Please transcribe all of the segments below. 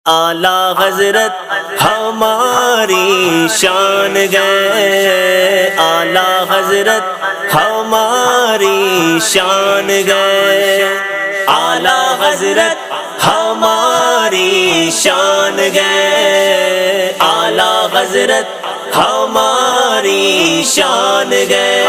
اعلیٰ حضرت ہماری شان گئے، اعلیٰ حضرت ہماری شان گئے، اعلیٰ حضرت ہماری شان گئے، اعلیٰ حضرت ہماری شان گئے۔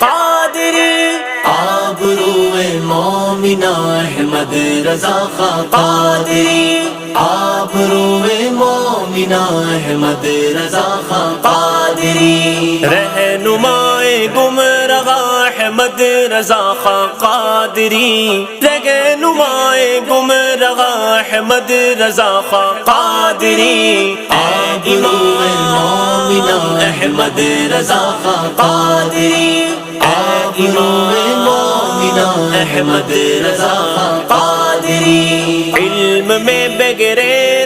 قادری آبروئے مومنہ احمد رضا خان، قادری آبروئے مومنہ احمد رضا خان، قادری رہنمائے گمراہ احمد رضا خان، قادری رہنمائے گمراہ احمد رضا خان، قادری آبروئے مومنہ احمد رضا خان، قادری آبروئے مومنہ احمد رضا خان، قادری علم میں بغیر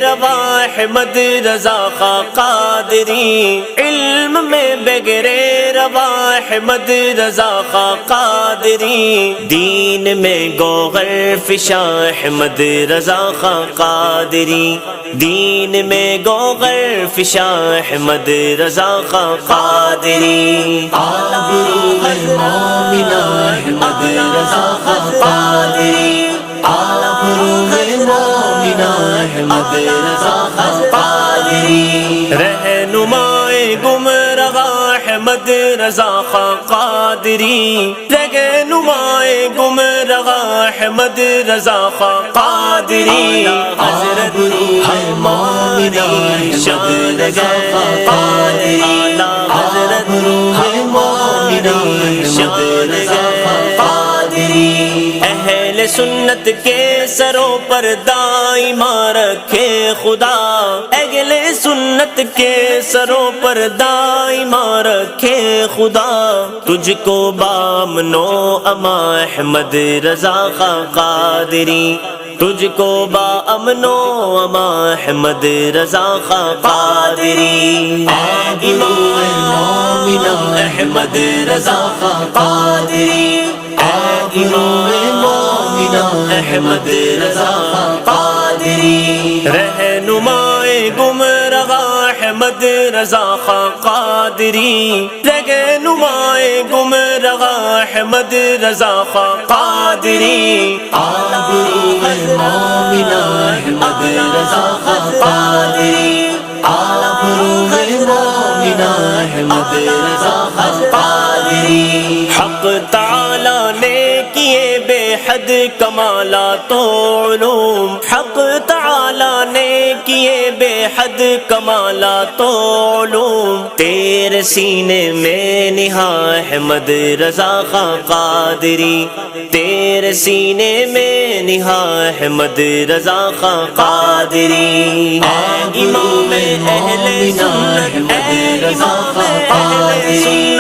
روا احمد رضا خان، قادری علم میں بغیر روا احمد رضا خان، قادری دین میں گوہر فشاں احمد رضا خان، قادری دین میں گوہر فشاں احمد رضا خان، قادری آبروئے مومنہ احمد رضا خان، قادری آبروئے مومنہ احمد رضا خان، قادری رہنمائے گمراہ احمد رضا خان، قادری رہنمائے گمراہ احمد رضا خان، قادری حضرت مومنہ احمد رضا خان، قادری حضرت مومنہ احمد رضا خان، قادری اہل سنت کے سروں پر دائما رکھے خدا، اہل سنت کے سروں پر دائما رکھے خدا، تجھ کو بامن و اما احمد رضا خان، قادری تجھ کو با امن و اما احمد رضا خان، قادری امام مومنہ احمد رضا خان، قادری امام مومنہ احمد رضا خان، قادری رہنمائے گمراہ احمد رضا خان، قادری رہنمائے گمراہ احمد رضا خان، قادری آبروئے مومنہ احمد رضا خان، قادری آبروئے مومنہ احمد رضا خان، قادری حق تعالی نے کیے بے حد کمالات و علوم، حق تعالی نے کیے بے حد کمالات و علوم، تیرے سینے میں نہا احمد رضا خان، قادری تیرے سینے میں نہا احمد رضا خان، قادری امام اہل سنت رضا خان، قادری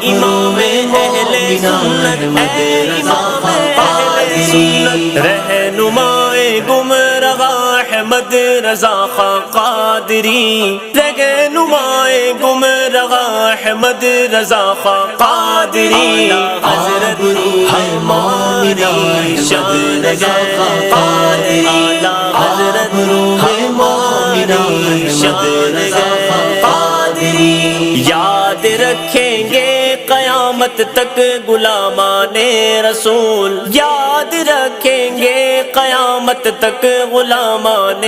امام اہل سنت رضا خان، قادری رہنمائے گمراہ احمد رضا خان، قادری رہنمائے گمراہ احمد رضا خان، قادری حضرت مومنہ احمد رضا خان، قادری حضرت مومنہ احمد رضا خان، قادری یاد رکھیں گے قیامت تک غلامان رسول، یاد رکھیں گے قیامت تک غلامان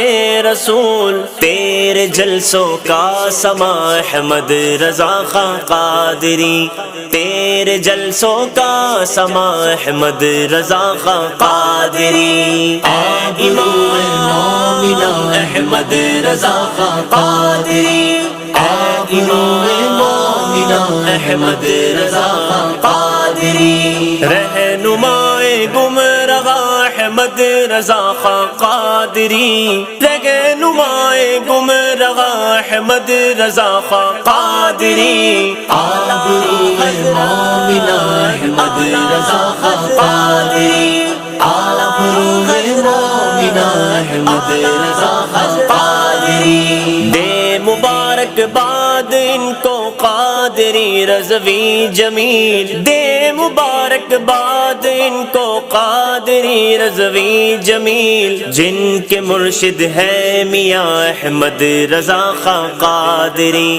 رسول، تیرے جلسوں کا سما احمد رضا خان، قادری تیرے جلسوں کا سما احمد رضا خان، قادری امام مومنہ احمد رضا خان، قادری امام مومنہ احمد رضا خان، قادری رہنمائے گمراہ احمد رضا خان، قادری رہنمائے گمراہ احمد رضا خان، قادری آبروئے مومنہ احمد رضا خان، قادری آبروئے مومنہ احمد رضا خان، قادری دے مبارک باد ان کو قادری قادری رضوی جمیل، دے مبارک باد ان کو قادری رضوی جمیل، جن کے مرشد ہے میاں احمد رضا خاں قادری،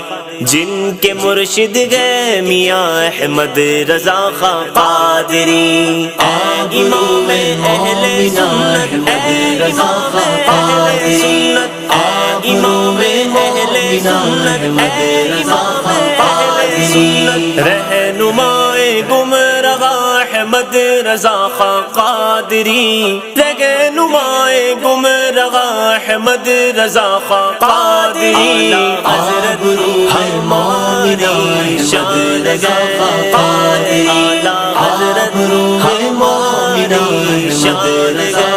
جن کے مرشد ہے میاں احمد رضا خاں قادری، اے امام اہل سنت، اے امام اہل سنت، اے امام اہل سنت، اے امام اہل سنت، رہنمائے گمراہ احمد رضا خاں قادری، رہنمائے گمراہ احمد رضا خاں قادری، حضرت ہماری شان ہے، اعلیٰ حضرت ہماری شان ہے،